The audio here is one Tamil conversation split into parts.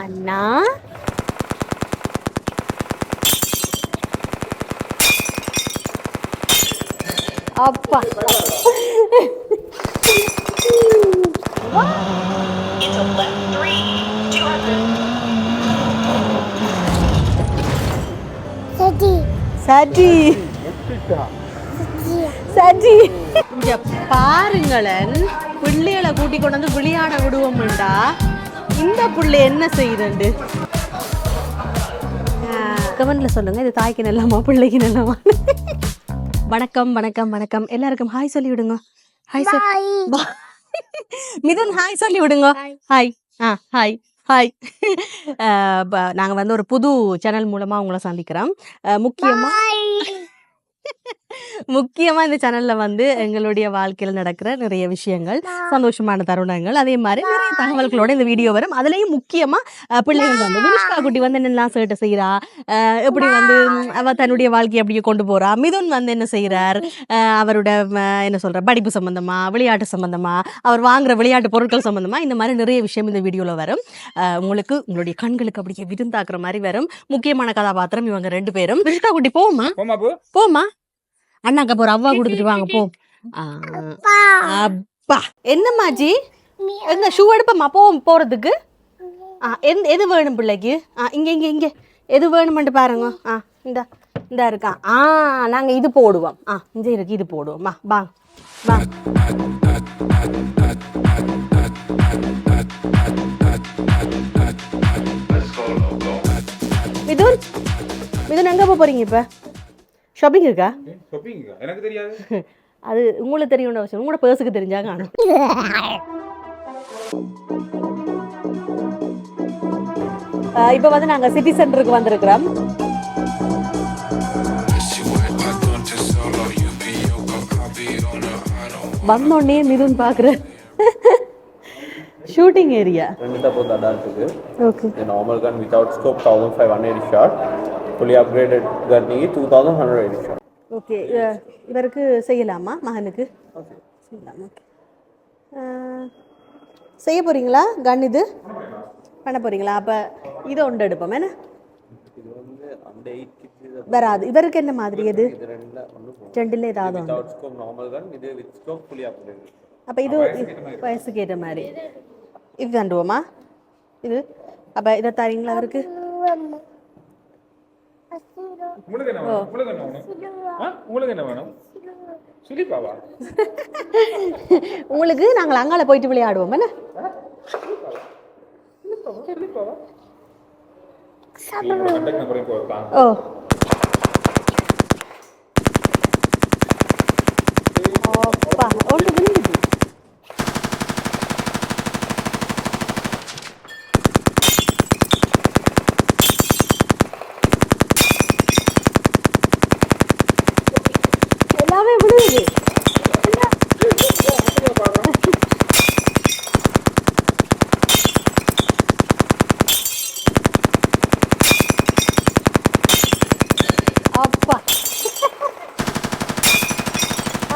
அண்ணா அப்பா சரி சரி இங்க பாருங்களேன், பிள்ளைகளை கூட்டி கொண்டு வந்து விளையாட விடுவோம்டா. இந்த பிள்ளை என்ன செய்யுதுண்டு கமெண்ட்ல சொல்லுங்க, இது தாய்க்கு நல்லமா பிள்ளைக்கு நல்லமா? வணக்கம் வணக்கம் வணக்கம் எல்லாருக்கும் ஹாய் சொல்லி விடுங்க. ஹாய் மிதுன் ஹாய் சொல்லி விடுங்க. Hi hi hi. நாங்கள் வந்து ஒரு புது சேனல் மூலமாக உங்களை சந்திக்கிறோம். முக்கியமாக இந்த சேனலில் வந்து எங்களுடைய வாழ்க்கையில் நடக்கிற நிறைய விஷயங்கள், சந்தோஷமான தருணங்கள், அதே மாதிரி நிறைய தகவல்களோட இந்த வீடியோ வரும். அதுலேயும் முக்கியமாக பிள்ளைகள் வந்து வினுஷ்கா குட்டி வந்து என்னெல்லாம் சேட்டை செய்கிறா, எப்படி வந்து அவள் தன்னுடைய வாழ்க்கையை அப்படியே கொண்டு போகிறா, மிதுன் வந்து என்ன செய்கிறார், அவரோட என்ன சொல்கிற படிப்பு சம்மந்தமாக, விளையாட்டு சம்மந்தமாக, அவர் வாங்குகிற விளையாட்டு பொருட்கள் சம்மந்தமாக, இந்த மாதிரி நிறைய விஷயம் இந்த வீடியோவில் வரும். உங்களுக்கு உங்களுடைய கண்களுக்கு அப்படியே விருந்தாக்குற மாதிரி வரும். முக்கியமான கதாபாத்திரம் இவங்க 2 பேரும். வினுஷ்கா குட்டி போமா அண்ணாக்க போற அவ்வா கொடுத்துட்டு வாங்க போ. அப்பா என்னம்மாஜி, எங்க ஷூ எடுப்பம்மா போறதுக்கு. எது வேணும் பிள்ளைக்கு? இங்க இங்க இங்க எது வேணுமெண்டு பாருங்க. இந்த இருக்கா. நாங்க இது போடுவோம். இங்க இருக்கு, இது போடுவோம். வா வா. மிதுன் மிதுன் எங்க போறீங்க இப்ப? ஷாப்பிங் இருக்கா? எனக்கு தெரியாது. அது உங்களுக்கு தெரியும்னு அவசியம், உங்களோட பர்ஸுக்கு தெரிஞ்சா காணும். இப்போ வந்து நாங்கள் சிட்டி சென்டருக்கு வந்திருக்கிறோம். வந்தோடனே மிதுன் பார்க்குற shooting area. Okay. Normal gun without scope 1500 shot. fully upgraded gun 2180 shot. Okay, இவருக்கு செய்யலாமா மகனுக்கு? ஓகே செய்யலாம். ஓகே, செய்ய போறீங்களா? கன் இது பண்ண போறீங்களா? அப்ப இதை ஒன்று எடுப்போம். என்ன இது வந்து அந்த 8 கிட்ஸ் வராது. இவருக்கு என்ன மாதிரி? இது ரெண்டுல ஏதாவது ஒன்று. வித்அவுட் ஸ்கோப் நார்மல் கன், இது வித் ஸ்கோப் fully upgraded. அப்ப இது வயசுக்கு ஏற்ற மாதிரி இது தண்டுவோமா? இது அப்ப இதை தரீங்களா அவருக்கு? உங்களுக்கு நாங்கள் அங்கால போயிட்டு விளையாடுவோம். என்ன ஓ ஒன்று விழுந்துட்டு எல்லாமே விழுகுது. அப்பா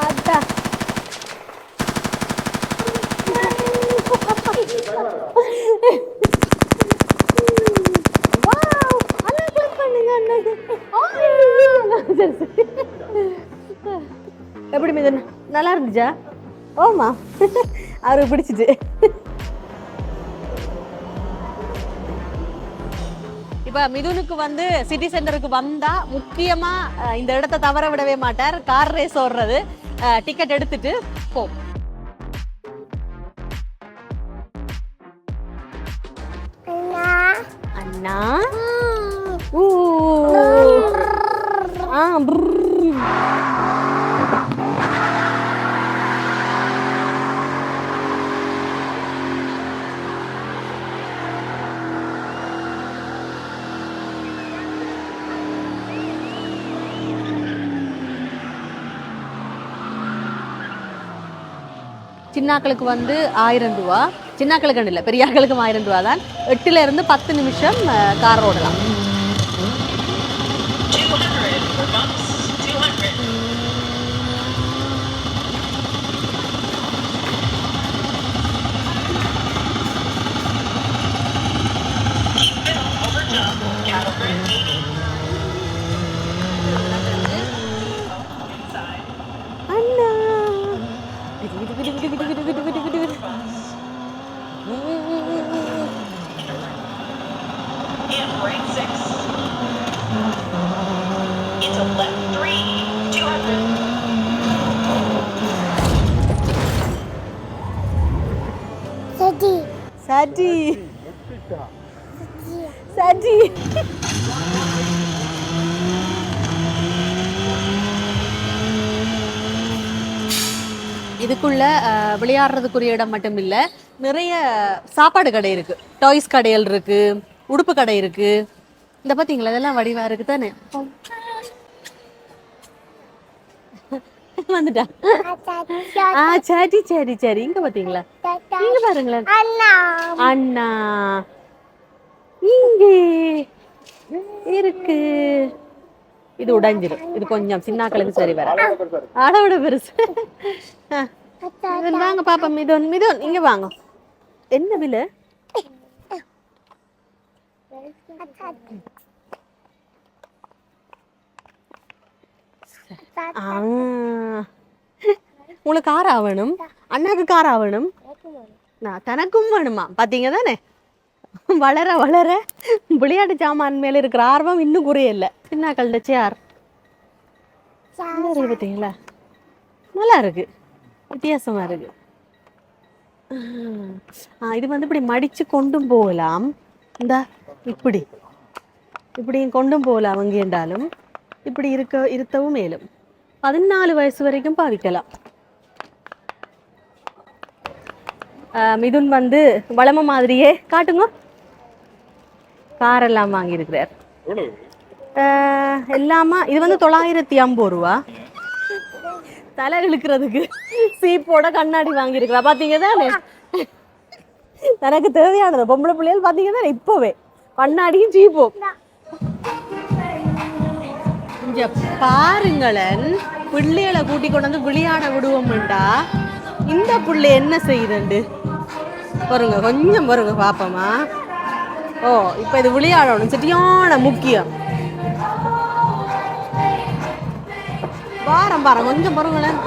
அட்டா எப்படி மிதுன் நல்லா இருந்துச்சா? ஓமா அவருக்கு பிடிச்சிச்சு. இப்போ மிதுனுக்கு வந்து சிட்டி சென்டருக்கு வந்தா முக்கியமா இந்த இடத்த தவற விடவே மாட்டார். கார் ரேஸ் ஓடுறது. டிக்கெட் எடுத்துட்டு போ. அண்ணா சின்னாக்களுக்கு வந்து 1000 ரூபா. சின்னாக்களுக்கு இல்லை, பெரியாக்களுக்கும் 1000 ரூபா தான். 8ல இருந்து 10 நிமிஷம் கார் ஓடலாம். right 6. Into left 3, 200. சரி சரி இதுக்குள்ள விளையாடுறதுக்குரிய இடம் மட்டும் இல்லை, நிறைய சாப்பாடு கடை இருக்கு, டாய்ஸ் கடைகள் இருக்கு, உடுப்பு கடை இருக்கு. இந்த பார்த்தீங்களா இதெல்லாம் வடிவா இருக்கு தானே. வந்துட்டா. சரி சரி சரி இங்க பாத்தீங்களா, இங்க பாருங்களேன் அண்ணா இங்கே இருக்கு. இது உடைஞ்சிரும், இது கொஞ்சம் சின்னாக்களுக்கு சரி வர. ஆடவிட பெருசு. வாங்க பாப்பா, மிதோன் மிதோன் இங்க வாங்க. என்ன விலை? உங்களுக்கு காரா வேணும், அண்ணாக்கு காரா வேணும், தனக்கும் வேணுமா? பாத்தீங்க தானே, வளர வளர விளையாட்டு சாமான் மேல இருக்கிற ஆர்வம் இன்னும் குறையல. சின்னாக்கள் சேர் பார்த்தீங்களா, நல்லா இருக்கு, வித்தியாசமா இருக்கு. இது வந்து இப்படி மடிச்சு கொண்டும் போகலாம். இந்த இப்படி இப்படியும் கொண்டும் போகலாம். அவங்க என்றாலும் இப்படி இருத்தவும் மேலும் 14 வயசு வரைக்கும் பாவிக்கலாம். மிதுன் வந்து வளம மாதிரியே காட்டுங்க, காரெல்லாம் வாங்கியிருக்கிறார். எல்லாமா இது வந்து 950 ரூபா. தலை இழுக்கிறதுக்கு சீப்போட கண்ணாடி வாங்கியிருக்கிறா. பாத்தீங்க தானே, தனக்கு தேவையானது பொம்பளை பிள்ளைகள் பாத்தீங்க தானே, இப்பவே கண்ணாடியும் சீப்போம். கொஞ்சம் பாருங்களேன், பிள்ளைகளை கூட்டி கொண்டு வந்து விளையாட விடுவோம்டா, இந்த பிள்ளை என்ன செய்யுதுண்டு பாருங்க, கொஞ்சம் பாருங்க பாப்போமா. ஓ இப்ப இது விளையாடணும், சரியான முக்கியம். பாரம் பாரம் கொஞ்சம் பாருங்களேன்.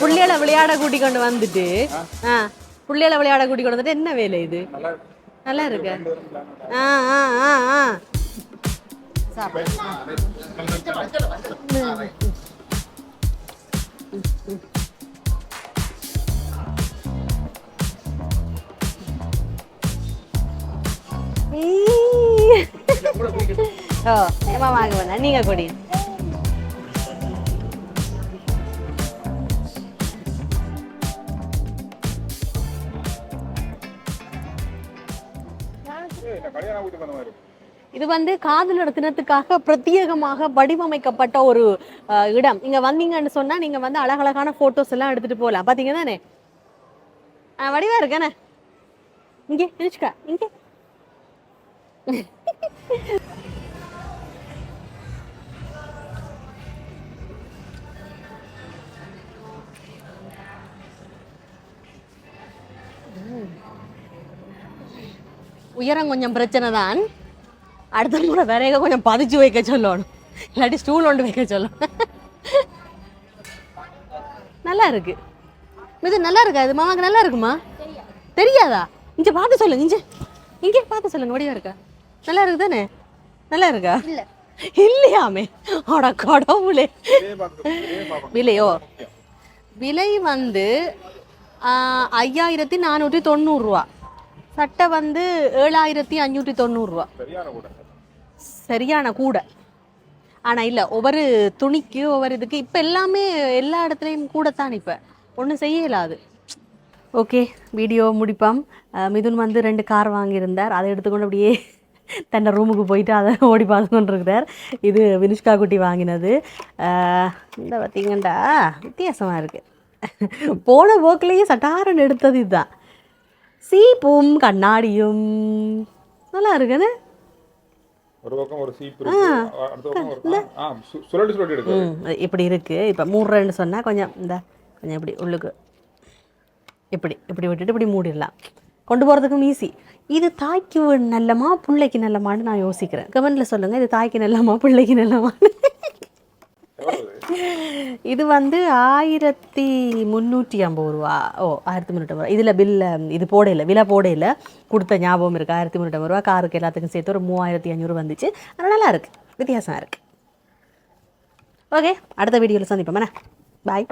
புள்ளையில விளையாட கூட்டி கொண்டு வந்துட்டு புள்ளையில விளையாட கூட்டி கொண்டு வந்துட்டு என்ன வேலை இது? நல்லா இருக்கு. ஓ ஏமா வாங்க வேணா, நீங்க கொடி. இது வந்து காதல் நடத்தினத்துக்காக பிரத்யேகமாக வடிவமைக்கப்பட்ட ஒரு இடம். இங்க வந்தீங்கன்னு சொன்னா நீங்க வந்து அழகழகான போட்டோஸ் எல்லாம் எடுத்துட்டு போகலாம். பாத்தீங்க தானே, வடிவா இருக்கானே. இங்கே நினைச்சுக்கா, இங்கே உயரம் கொஞ்சம் பிரச்சனை தான். அடுத்த முறை வேற கொஞ்சம் பதிச்சு வைக்க சொல்லணும், இல்லாட்டி ஸ்டூல் ஒன்று வைக்க சொல்லணும். நல்லா இருக்கு, இது நல்லா இருக்கா? இது மாமாக்கு நல்லா இருக்குமா? தெரியாதா? இங்க பார்த்து சொல்லுங்க, இங்கே பார்த்து சொல்லுங்க. வடிவா இருக்கா? நல்லா இருக்கு தானே? நல்லா இருக்கா? இல்லையாமே. அட கடவுளே. விலையோ? விலை வந்து 5490 ரூபா. சட்டை வந்து 7590 ரூபா. சரியான கூட. ஆனா இல்ல, ஒவ்வொரு துணிக்கு ஒவ்வொரு இதுக்கு இப்ப எல்லாமே எல்லா இடத்துலயும் கூடத்தான், இப்ப ஒன்றும் செய்யலாது. ஓகே, வீடியோ முடிப்பாம். மிதுன் வந்து 2 கார் வாங்கியிருந்தார், அதை எடுத்துக்கொண்டு அப்படியே தன்னை ரூமுக்கு போயிட்டு அதை ஓடி பார்த்து கொண்டு இருக்கிறார். இது வினுஷ்கா குட்டி வாங்கினது. இந்த பார்த்தீங்கண்டா வித்தியாசமாக இருக்குது. போன போக்கிலேயே சட்டாரன் எடுத்தது இதுதான். சீப்பும் கண்ணாடியும் நல்லா இருக்குன்னு ஒரு பக்கம் ஒரு சீப் இருக்கு, அடுத்த பக்கம் ஒரு சுழட்டி எடுக்குது. இப்படி இருக்குது. இப்போ மூடுறேன்னு சொன்னால் கொஞ்சம் கொஞ்சம் இப்படி உள்ளுக்கு இப்படி இப்படி விட்டுட்டு இப்படி மூடிடலாம். கொண்டு போகிறதுக்கும் ஈஸி. இது தாய்க்கு நல்லமா பிள்ளைக்கு நல்லமான்னு நான் யோசிக்கிறேன். கமெண்ட்டில் சொல்லுங்கள், இது தாய்க்கு நல்லமா பிள்ளைக்கு நல்லமான்னு. இது வந்து 1350 ரூபா. 1350 இதில் பில்ல இது போடையில் விலை போடையில் கொடுத்த ஞாபகம் இருக்குது. 1350 ரூபா. காருக்கு எல்லாத்துக்கும் சேர்த்து ஒரு 3500 வந்துச்சு. ஆனால் நல்லா இருக்குது, வித்தியாசம் இருக்குது. ஓகே, அடுத்த வீடியோவில் சந்திப்போம். பாய்.